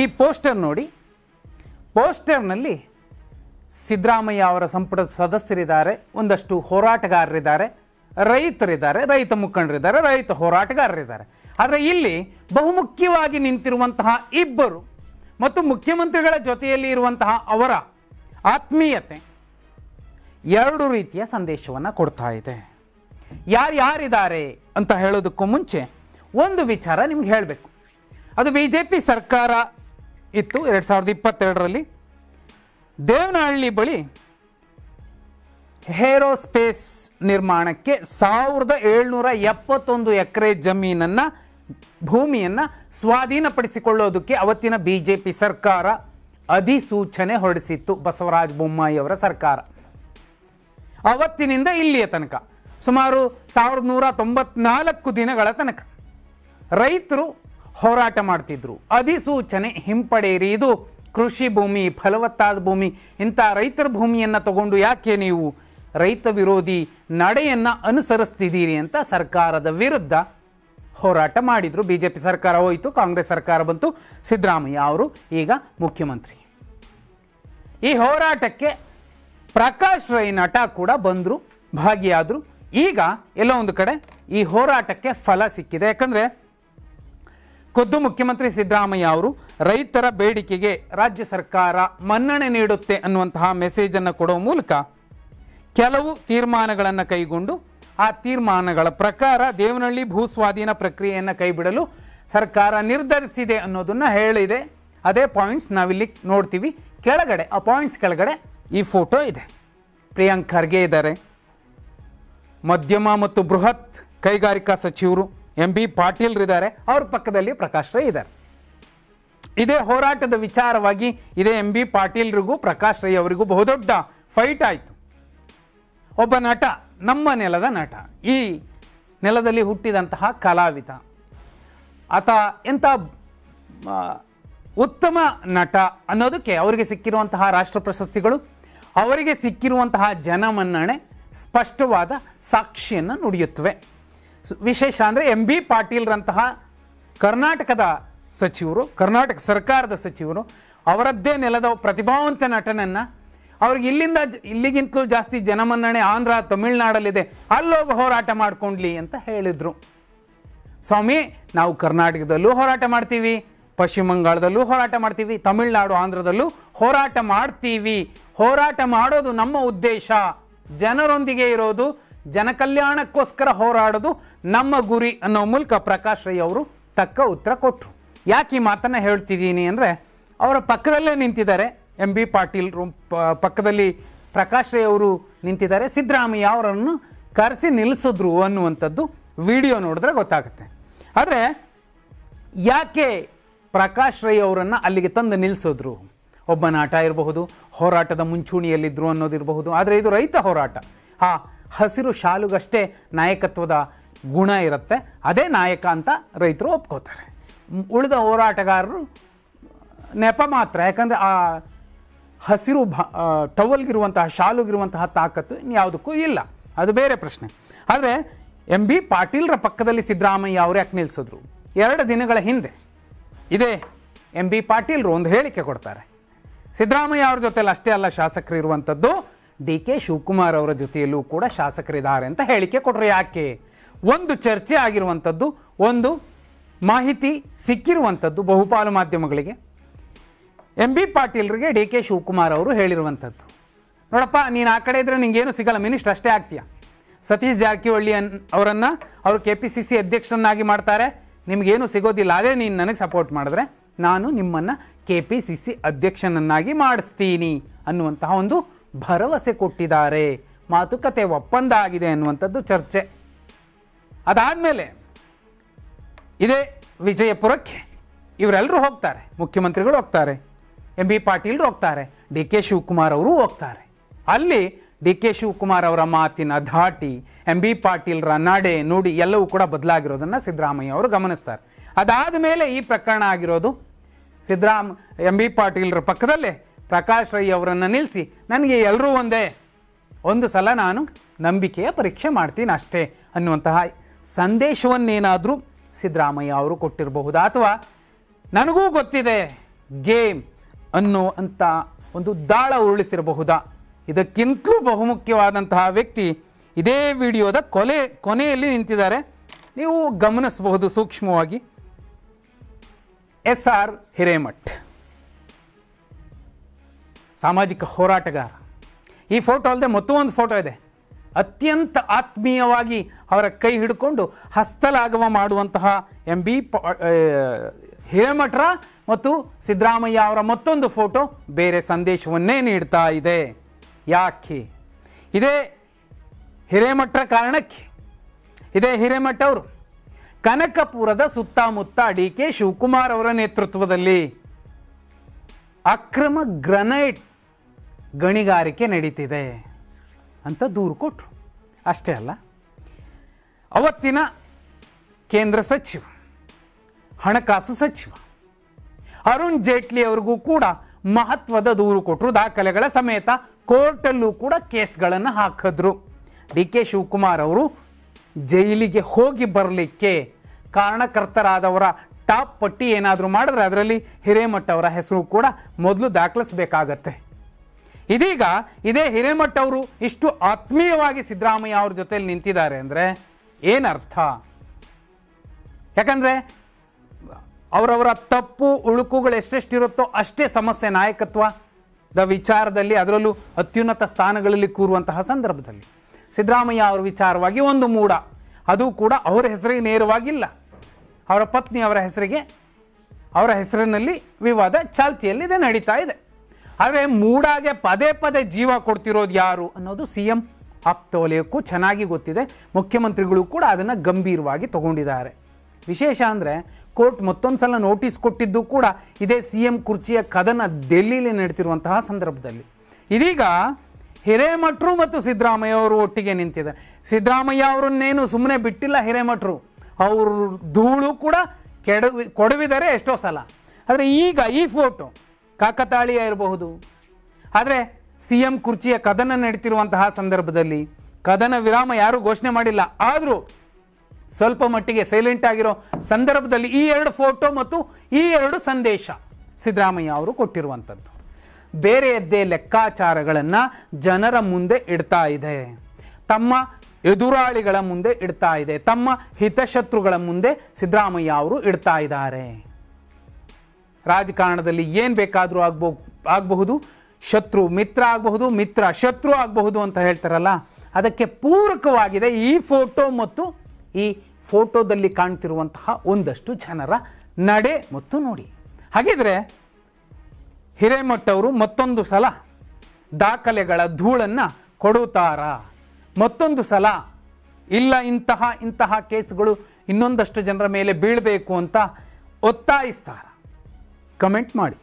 ಈ ಪೋಸ್ಟರ್ ನೋಡಿ, ಪೋಸ್ಟರ್ನಲ್ಲಿ ಸಿದ್ದರಾಮಯ್ಯ ಅವರ ಸಂಪುಟದ ಸದಸ್ಯರಿದ್ದಾರೆ, ಒಂದಷ್ಟು ಹೋರಾಟಗಾರರಿದ್ದಾರೆ, ರೈತರಿದ್ದಾರೆ, ರೈತ ಮುಖಂಡರಿದ್ದಾರೆ, ರೈತ ಹೋರಾಟಗಾರರಿದ್ದಾರೆ. ಆದರೆ ಇಲ್ಲಿ ಬಹುಮುಖ್ಯವಾಗಿ ನಿಂತಿರುವಂತಹ ಇಬ್ಬರು ಮತ್ತು ಮುಖ್ಯಮಂತ್ರಿಗಳ ಜೊತೆಯಲ್ಲಿ ಇರುವಂತಹ ಅವರ ಆತ್ಮೀಯತೆ ಎರಡು ರೀತಿಯ ಸಂದೇಶವನ್ನು ಕೊಡ್ತಾ ಇದೆ. ಯಾರಿದ್ದಾರೆ ಅಂತ ಹೇಳೋದಕ್ಕೂ ಮುಂಚೆ ಒಂದು ವಿಚಾರ ನಿಮ್ಗೆ ಹೇಳಬೇಕು. ಅದು BJP ಸರ್ಕಾರ ಇತ್ತು 2022ರಲ್ಲಿ. ದೇವನಹಳ್ಳಿ ಬಳಿ ಏರೋಸ್ಪೇಸ್ ನಿರ್ಮಾಣಕ್ಕೆ 1771 ಎಕರೆ ಭೂಮಿಯನ್ನು ಸ್ವಾಧೀನಪಡಿಸಿಕೊಳ್ಳೋದಕ್ಕೆ ಅವತ್ತಿನ BJP ಸರ್ಕಾರ ಅಧಿಸೂಚನೆ ಹೊರಡಿಸಿತ್ತು. ಬಸವರಾಜ ಬೊಮ್ಮಾಯಿ ಅವರ ಸರ್ಕಾರ. ಅವತ್ತಿನಿಂದ ಇಲ್ಲಿಯ ತನಕ ಸುಮಾರು 1194 ದಿನಗಳ ತನಕ ರೈತರು ಹೋರಾಟ ಮಾಡ್ತಿದ್ರು. ಅಧಿಸೂಚನೆ ಹಿಂಪಡೆಯಿರಿ, ಇದು ಕೃಷಿ ಭೂಮಿ, ಫಲವತ್ತಾದ ಭೂಮಿ, ಇಂಥ ರೈತರ ಭೂಮಿಯನ್ನು ತಗೊಂಡು ಯಾಕೆ ನೀವು ರೈತ ವಿರೋಧಿ ನಡೆಯನ್ನು ಅನುಸರಿಸ್ತಿದ್ದೀರಿ ಅಂತ ಸರ್ಕಾರದ ವಿರುದ್ಧ ಹೋರಾಟ ಮಾಡಿದರು. BJP ಸರ್ಕಾರ ಹೋಯಿತು, ಕಾಂಗ್ರೆಸ್ ಸರ್ಕಾರ ಬಂತು, ಸಿದ್ದರಾಮಯ್ಯ ಅವರು ಈಗ ಮುಖ್ಯಮಂತ್ರಿ. ಈ ಹೋರಾಟಕ್ಕೆ ಪ್ರಕಾಶ್ ರೈ ನಟ ಕೂಡ ಬಂದರು, ಭಾಗಿಯಾದರು. ಈಗ ಎಲ್ಲೋ ಒಂದು ಕಡೆ ಈ ಹೋರಾಟಕ್ಕೆ ಫಲ ಸಿಕ್ಕಿದೆ. ಯಾಕಂದರೆ ಖುದ್ದು ಮುಖ್ಯಮಂತ್ರಿ ಸಿದ್ದರಾಮಯ್ಯ ಅವರು ರೈತರ ಬೇಡಿಕೆಗೆ ರಾಜ್ಯ ಸರ್ಕಾರ ಮನ್ನಣೆ ನೀಡುತ್ತೆ ಅನ್ನುವಂತಹ ಮೆಸೇಜನ್ನು ಕೊಡುವ ಮೂಲಕ ಕೆಲವು ತೀರ್ಮಾನಗಳನ್ನು ಕೈಗೊಂಡು ಆ ತೀರ್ಮಾನಗಳ ಪ್ರಕಾರ ದೇವನಹಳ್ಳಿ ಭೂ ಸ್ವಾಧೀನ ಪ್ರಕ್ರಿಯೆಯನ್ನು ಕೈಬಿಡಲು ಸರ್ಕಾರ ನಿರ್ಧರಿಸಿದೆ ಅನ್ನೋದನ್ನು ಹೇಳಿದೆ. ಅದೇ ಪಾಯಿಂಟ್ಸ್ ನಾವಿಲ್ಲಿ ನೋಡ್ತೀವಿ. ಕೆಳಗಡೆ ಆ ಪಾಯಿಂಟ್ಸ್ ಕೆಳಗಡೆ ಈ ಫೋಟೋ ಇದೆ. ಪ್ರಿಯಾಂಕ್ ಖರ್ಗೆ ಇದ್ದಾರೆ, ಮಧ್ಯಮ ಮತ್ತು ಬೃಹತ್ ಕೈಗಾರಿಕಾ ಸಚಿವರು MB ಪಾಟೀಲ್ರಿದ್ದಾರೆ, ಅವ್ರ ಪಕ್ಕದಲ್ಲಿ ಪ್ರಕಾಶ್ ರೈ ಇದ್ದಾರೆ. ಇದೇ ಹೋರಾಟದ ವಿಚಾರವಾಗಿ ಇದೇ MB ಪಾಟೀಲ್ರಿಗೂ ಪ್ರಕಾಶ್ ರೈ ಅವರಿಗೂ ಬಹುದೊಡ್ಡ ಫೈಟ್ ಆಯಿತು. ಒಬ್ಬ ನಟ, ನಮ್ಮ ನೆಲದ ನಟ, ಈ ನೆಲದಲ್ಲಿ ಹುಟ್ಟಿದಂತಹ ಕಲಾವಿದ, ಆತ ಎಂಥ ಉತ್ತಮ ನಟ ಅನ್ನೋದಕ್ಕೆ ಅವರಿಗೆ ಸಿಕ್ಕಿರುವಂತಹ ರಾಷ್ಟ್ರ ಪ್ರಶಸ್ತಿಗಳು, ಅವರಿಗೆ ಸಿಕ್ಕಿರುವಂತಹ ಜನಮನ್ನಣೆ ಸ್ಪಷ್ಟವಾದ ಸಾಕ್ಷಿಯನ್ನು ನುಡಿಯುತ್ತವೆ. ವಿಶೇಷ ಅಂದರೆ MB ಪಾಟೀಲ್ರಂತಹ ಕರ್ನಾಟಕದ ಸಚಿವರು, ಕರ್ನಾಟಕ ಸರ್ಕಾರದ ಸಚಿವರು ಅವರದ್ದೇ ನೆಲದ ಪ್ರತಿಭಾವಂತ ನಟನನ್ನು ಅವ್ರಿಗೆ ಇಲ್ಲಿಗಿಂತಲೂ ಜಾಸ್ತಿ ಜನಮನ್ನಣೆ ಆಂಧ್ರ ತಮಿಳುನಾಡಲ್ಲಿದೆ, ಅಲ್ಲೋಗಿ ಹೋರಾಟ ಮಾಡ್ಕೊಂಡ್ಲಿ ಅಂತ ಹೇಳಿದರು. ಸ್ವಾಮಿ, ನಾವು ಕರ್ನಾಟಕದಲ್ಲೂ ಹೋರಾಟ ಮಾಡ್ತೀವಿ, ಪಶ್ಚಿಮ ಬಂಗಾಳದಲ್ಲೂ ಹೋರಾಟ ಮಾಡ್ತೀವಿ, ತಮಿಳುನಾಡು ಆಂಧ್ರದಲ್ಲೂ ಹೋರಾಟ ಮಾಡ್ತೀವಿ. ಹೋರಾಟ ಮಾಡೋದು ನಮ್ಮ ಉದ್ದೇಶ, ಜನರೊಂದಿಗೆ ಇರೋದು, ಜನ ಕಲ್ಯಾಣಕ್ಕೋಸ್ಕರ ಹೋರಾಡೋದು ನಮ್ಮ ಗುರಿ ಅನ್ನೋ ಮೂಲಕ ಪ್ರಕಾಶ್ ರೈ ಅವರು ತಕ್ಕ ಉತ್ತರ ಕೊಟ್ಟರು. ಯಾಕೆ ಈ ಮಾತನ್ನು ಹೇಳ್ತಿದ್ದೀನಿ ಅಂದರೆ, ಅವರ ಪಕ್ಕದಲ್ಲೇ ನಿಂತಿದ್ದಾರೆ MB ಪಾಟೀಲ್ ಪಕ್ಕದಲ್ಲಿ ಪ್ರಕಾಶ್ ರೈ ಅವರು ನಿಂತಿದ್ದಾರೆ. ಸಿದ್ದರಾಮಯ್ಯ ಅವರನ್ನು ಕರೆಸಿ ನಿಲ್ಲಿಸಿದ್ರು ಅನ್ನುವಂಥದ್ದು ವಿಡಿಯೋ ನೋಡಿದ್ರೆ ಗೊತ್ತಾಗುತ್ತೆ. ಆದರೆ ಯಾಕೆ ಪ್ರಕಾಶ್ ರೈ ಅವರನ್ನು ಅಲ್ಲಿಗೆ ತಂದು ನಿಲ್ಲಿಸಿದ್ರು? ಒಬ್ಬ ನಾಟ ಇರಬಹುದು, ಹೋರಾಟದ ಮುಂಚೂಣಿಯಲ್ಲಿದ್ದರು ಅನ್ನೋದಿರಬಹುದು. ಆದರೆ ಇದು ರೈತ ಹೋರಾಟ. ಆ ಹಸಿರು ಶಾಲುಗಷ್ಟೇ ನಾಯಕತ್ವದ ಗುಣ ಇರುತ್ತೆ, ಅದೇ ನಾಯಕ ಅಂತ ರೈತರು ಒಪ್ಕೋತಾರೆ. ಉಳಿದ ಹೋರಾಟಗಾರರು ನೆಪ ಮಾತ್ರ. ಯಾಕಂದರೆ ಆ ಹಸಿರು ಟವಲ್ಗಿರುವಂತಹ ಶಾಲುಗಿರುವಂತಹ ತಾಕತ್ತು ಇನ್ಯಾವುದಕ್ಕೂ ಇಲ್ಲ, ಅದು ಬೇರೆ ಪ್ರಶ್ನೆ. ಆದರೆ MB ಪಾಟೀಲ್ರ ಪಕ್ಕದಲ್ಲಿ ಸಿದ್ದರಾಮಯ್ಯ ಅವರು ಯಾಕೆ ನಿಲ್ಲಿಸಿದ್ರು? 2 ದಿನಗಳ ಹಿಂದೆ ಇದೇ MB ಪಾಟೀಲ್ರು ಒಂದು ಹೇಳಿಕೆ ಕೊಡ್ತಾರೆ. ಸಿದ್ದರಾಮಯ್ಯ ಅವ್ರ ಜೊತೆಲಿ ಅಷ್ಟೇ ಅಲ್ಲ ಶಾಸಕರು ಇರುವಂಥದ್ದು, DK ಶಿವಕುಮಾರ್ ಅವರ ಜೊತೆಯಲ್ಲೂ ಕೂಡ ಶಾಸಕರಿದ್ದಾರೆ ಅಂತ ಹೇಳಿಕೆ ಕೊಟ್ಟರು. ಯಾಕೆ? ಒಂದು ಚರ್ಚೆ ಆಗಿರುವಂಥದ್ದು, ಒಂದು ಮಾಹಿತಿ ಸಿಕ್ಕಿರುವಂಥದ್ದು ಬಹುಪಾಲು ಮಾಧ್ಯಮಗಳಿಗೆ. MB ಪಾಟೀಲ್ರಿಗೆ DK ಶಿವಕುಮಾರ್ ಅವರು ಹೇಳಿರುವಂಥದ್ದು, ನೋಡಪ್ಪ, ನೀನು ಆ ಕಡೆ ಇದ್ರೆ ನಿಂಗೇನು ಸಿಗಲ್ಲ, ಮಿನಿಸ್ಟರ್ ಅಷ್ಟೇ ಆಗ್ತೀಯ. ಸತೀಶ್ ಜಾರಕಿಹೊಳಿ ಅವರನ್ನು ಅವರು KPCC ಅಧ್ಯಕ್ಷರನ್ನಾಗಿ ಮಾಡ್ತಾರೆ, ನಿಮಗೇನು ಸಿಗೋದಿಲ್ಲ. ಅದೇ ನೀನು ನನಗೆ ಸಪೋರ್ಟ್ ಮಾಡಿದ್ರೆ ನಾನು ನಿಮ್ಮನ್ನು KPCC ಅಧ್ಯಕ್ಷನನ್ನಾಗಿ ಮಾಡಿಸ್ತೀನಿ ಅನ್ನುವಂತಹ ಒಂದು ಭರವಸೆ ಕೊಟ್ಟಿದ್ದಾರೆ. ಮಾತುಕತೆ ಒಪ್ಪಂದ ಆಗಿದೆ ಅನ್ನುವಂಥದ್ದು ಚರ್ಚೆ. ಅದಾದಮೇಲೆ ಇದೇ ವಿಜಯಪುರಕ್ಕೆ ಇವರೆಲ್ಲರೂ ಹೋಗ್ತಾರೆ, ಮುಖ್ಯಮಂತ್ರಿಗಳು ಹೋಗ್ತಾರೆ, MB ಪಾಟೀಲ್ರು ಹೋಗ್ತಾರೆ, DK ಶಿವಕುಮಾರ್ ಅವರು ಹೋಗ್ತಾರೆ. ಅಲ್ಲಿ DK ಶಿವಕುಮಾರ್ ಅವರ ಮಾತಿನ ಧಾಟಿ, MB ಪಾಟೀಲ್ರ ನಡೆ ನುಡಿ ಎಲ್ಲವೂ ಕೂಡ ಬದಲಾಗಿರೋದನ್ನು ಸಿದ್ದರಾಮಯ್ಯ ಅವರು ಗಮನಿಸ್ತಾರೆ. ಅದಾದ ಮೇಲೆ ಈ ಪ್ರಕರಣ ಆಗಿರೋದು. MB ಪಾಟೀಲ್ರ ಪಕ್ಕದಲ್ಲೇ ಪ್ರಕಾಶ್ ರೈ ಅವರನ್ನು ನಿಲ್ಲಿಸಿ, ನನಗೆ ಎಲ್ಲರೂ ಒಂದೇ, ಒಂದು ಸಲ ನಾನು ನಂಬಿಕೆಯ ಪರೀಕ್ಷೆ ಮಾಡ್ತೀನಿ ಅಷ್ಟೇ ಅನ್ನುವಂತಹ ಸಂದೇಶವನ್ನೇನಾದರೂ ಸಿದ್ದರಾಮಯ್ಯ ಅವರು ಕೊಟ್ಟಿರಬಹುದಾ? ಅಥವಾ ನನಗೂ ಗೊತ್ತಿದೆ ಗೇಮ್ ಅನ್ನುವಂಥ ಒಂದು ದಾಳ ಉರುಳಿಸಿರಬಹುದಾ? ಇದಕ್ಕಿಂತಲೂ ಬಹುಮುಖ್ಯವಾದಂತಹ ವ್ಯಕ್ತಿ ಇದೇ ವಿಡಿಯೋದ ಕೊನೆಯಲ್ಲಿ ನಿಂತಿದ್ದಾರೆ. ನೀವು ಗಮನಿಸಬಹುದು ಸೂಕ್ಷ್ಮವಾಗಿ. SR ಹಿರೇಮಠ್, ಸಾಮಾಜಿಕ ಹೋರಾಟಗಾರ. ಈ ಫೋಟೋ ಅಲ್ಲದೆ ಮತ್ತೊಂದು ಫೋಟೋ ಇದೆ. ಅತ್ಯಂತ ಆತ್ಮೀಯವಾಗಿ ಅವರ ಕೈ ಹಿಡ್ಕೊಂಡು ಹಸ್ತಲಾಘವ ಮಾಡುವಂತಹ MB ಹಿರೇಮಠರ ಮತ್ತು ಸಿದ್ದರಾಮಯ್ಯ ಅವರ ಮತ್ತೊಂದು ಫೋಟೋ ಬೇರೆ ಸಂದೇಶವನ್ನೇ ನೀಡ್ತಾ ಇದೆ. ಯಾಕೆ? ಇದೇ ಹಿರೇಮಠರ ಕಾರಣಕ್ಕೆ. ಇದೇ ಹಿರೇಮಠ ಅವರು ಕನಕಪುರದ ಸುತ್ತಮುತ್ತ DK ಶಿವಕುಮಾರ್ ಅವರ ನೇತೃತ್ವದಲ್ಲಿ ಅಕ್ರಮ ಗ್ರನೈಟ್ ಗಣಿಗಾರಿಕೆ ನಡೀತಿದೆ ಅಂತ ದೂರು ಕೊಟ್ಟರು. ಅಷ್ಟೇ ಅಲ್ಲ, ಅವತ್ತಿನ ಕೇಂದ್ರ ಸಚಿವ, ಹಣಕಾಸು ಸಚಿವ ಅರುಣ್ ಜೇಟ್ಲಿ ಅವರಿಗೂ ಕೂಡ ಮಹತ್ವದ ದೂರು ಕೊಟ್ಟರು. ದಾಖಲೆಗಳ ಸಮೇತ ಕೋರ್ಟಲ್ಲೂ ಕೂಡ ಕೇಸ್ಗಳನ್ನು ಹಾಕಿದ್ರು. DK ಶಿವಕುಮಾರ್ ಅವರು ಜೈಲಿಗೆ ಹೋಗಿ ಬರಲಿಕ್ಕೆ ಕಾರಣಕರ್ತರಾದವರ ಟಾಪ್ ಪಟ್ಟಿ ಏನಾದರೂ ಮಾಡಿದ್ರೆ ಅದರಲ್ಲಿ ಹಿರೇಮಠ ಅವರ ಹೆಸರು ಕೂಡ ಮೊದಲು ದಾಖಲಿಸಬೇಕಾಗತ್ತೆ. ಇದೀಗ ಇದೇ ಹಿರೇಮಠ ಅವರು ಇಷ್ಟು ಆತ್ಮೀಯವಾಗಿ ಸಿದ್ದರಾಮಯ್ಯ ಅವ್ರ ಜೊತೆಲಿ ನಿಂತಿದ್ದಾರೆ ಅಂದರೆ ಏನರ್ಥ? ಯಾಕಂದರೆ ಅವರವರ ತಪ್ಪು ಉಳುಕುಗಳು ಎಷ್ಟೆಷ್ಟಿರುತ್ತೋ ಅಷ್ಟೇ ಸಮಸ್ಯೆ ನಾಯಕತ್ವದ ವಿಚಾರದಲ್ಲಿ, ಅದರಲ್ಲೂ ಅತ್ಯುನ್ನತ ಸ್ಥಾನಗಳಲ್ಲಿ ಕೂರುವಂತಹ ಸಂದರ್ಭದಲ್ಲಿ ಸಿದ್ದರಾಮಯ್ಯ ಅವರ ವಿಚಾರವಾಗಿ ಒಂದು ಮೂಡ, ಅದು ಕೂಡ ಅವರ ಹೆಸರಿಗೆ ನೇರವಾಗಿಲ್ಲ, ಅವರ ಪತ್ನಿ ಅವರ ಹೆಸರಿನಲ್ಲಿ ವಿವಾದ ಚಾಲ್ತಿಯಲ್ಲಿದೆ, ನಡೀತಾ ಇದೆ. ಆದರೆ ಮೂಡಾಗೆ ಪದೇ ಪದೇ ಜೀವ ಕೊಡ್ತಿರೋದು ಯಾರು ಅನ್ನೋದು CM ಆಪ್ತವಲಯಕ್ಕೂ ಚೆನ್ನಾಗಿ ಗೊತ್ತಿದೆ. ಮುಖ್ಯಮಂತ್ರಿಗಳು ಕೂಡ ಅದನ್ನು ಗಂಭೀರವಾಗಿ ತಗೊಂಡಿದ್ದಾರೆ. ವಿಶೇಷ ಅಂದರೆ ಕೋರ್ಟ್ ಮತ್ತೊಂದು ಸಲ ನೋಟಿಸ್ ಕೊಟ್ಟಿದ್ದು ಕೂಡ ಇದೇ CM ಕುರ್ಚಿಯ ಕದನ ಡೆಲ್ಲಿಲಿ ನಡೀತಿರುವಂತಹ ಸಂದರ್ಭದಲ್ಲಿ. ಇದೀಗ ಹಿರೇಮಠರು ಮತ್ತು ಸಿದ್ದರಾಮಯ್ಯ ಅವರು ಒಟ್ಟಿಗೆ ನಿಂತಿದ್ದಾರೆ. ಸಿದ್ದರಾಮಯ್ಯ ಅವರನ್ನೇನು ಸುಮ್ಮನೆ ಬಿಟ್ಟಿಲ್ಲ ಹಿರೇಮಠರು, ಅವರು ಧೂಳು ಕೂಡ ಕೊಡವಿದ್ದಾರೆ ಎಷ್ಟೋ ಸಲ. ಆದರೆ ಈಗ ಈ ಫೋಟೋ ಕಾಕತಾಳೀಯ ಇರಬಹುದು, ಆದರೆ CM ಕುರ್ಚಿಯ ಕದನ ನಡೀತಿರುವಂತಹ ಸಂದರ್ಭದಲ್ಲಿ ಕದನ ವಿರಾಮ ಯಾರೂ ಘೋಷಣೆ ಮಾಡಿಲ್ಲ. ಆದರೂ ಸ್ವಲ್ಪ ಮಟ್ಟಿಗೆ ಸೈಲೆಂಟ್ ಆಗಿರೋ ಸಂದರ್ಭದಲ್ಲಿ ಈ ಎರಡು ಫೋಟೋ ಮತ್ತು ಈ ಎರಡು ಸಂದೇಶ ಸಿದ್ದರಾಮಯ್ಯ ಅವರು ಕೊಟ್ಟಿರುವಂಥದ್ದು ಬೇರೆಯದ್ದೇ ಲೆಕ್ಕಾಚಾರಗಳನ್ನು ಜನರ ಮುಂದೆ ಇಡ್ತಾ ಇದೆ, ತಮ್ಮ ಎದುರಾಳಿಗಳ ಮುಂದೆ ಇಡ್ತಾ ಇದೆ, ತಮ್ಮ ಹಿತಶತ್ರುಗಳ ಮುಂದೆ ಸಿದ್ದರಾಮಯ್ಯ ಅವರು ಇಡ್ತಾ ಇದ್ದಾರೆ. ರಾಜಕಾರಣದಲ್ಲಿ ಏನು ಬೇಕಾದರೂ ಆಗಬಹುದು, ಶತ್ರು ಮಿತ್ರ ಆಗಬಹುದು, ಮಿತ್ರ ಶತ್ರು ಆಗಬಹುದು ಅಂತ ಹೇಳ್ತಾರಲ್ಲ, ಅದಕ್ಕೆ ಪೂರಕವಾಗಿದೆ ಈ ಫೋಟೋ ಮತ್ತು ಈ ಫೋಟೋದಲ್ಲಿ ಕಾಣ್ತಿರುವಂತಹ ಒಂದಷ್ಟು ಜನರ ನಡೆ ಮತ್ತು ನೋಡಿ. ಹಾಗಿದ್ರೆ ಹಿರೇಮಠ ಅವರು ಮತ್ತೊಂದು ಸಲ ದಾಖಲೆಗಳ ಧೂಳನ್ನು ಕೊಡುತ್ತಾರಾ? ಮತ್ತೊಂದು ಸಲ ಇಲ್ಲ ಇಂತಹ ಕೇಸ್ಗಳು ಇನ್ನೊಂದಷ್ಟು ಜನರ ಮೇಲೆ ಬೀಳಬೇಕು ಅಂತ ಒತ್ತಾಯಿಸ್ತಾರ? ಕಮೆಂಟ್ ಮಾಡಿ.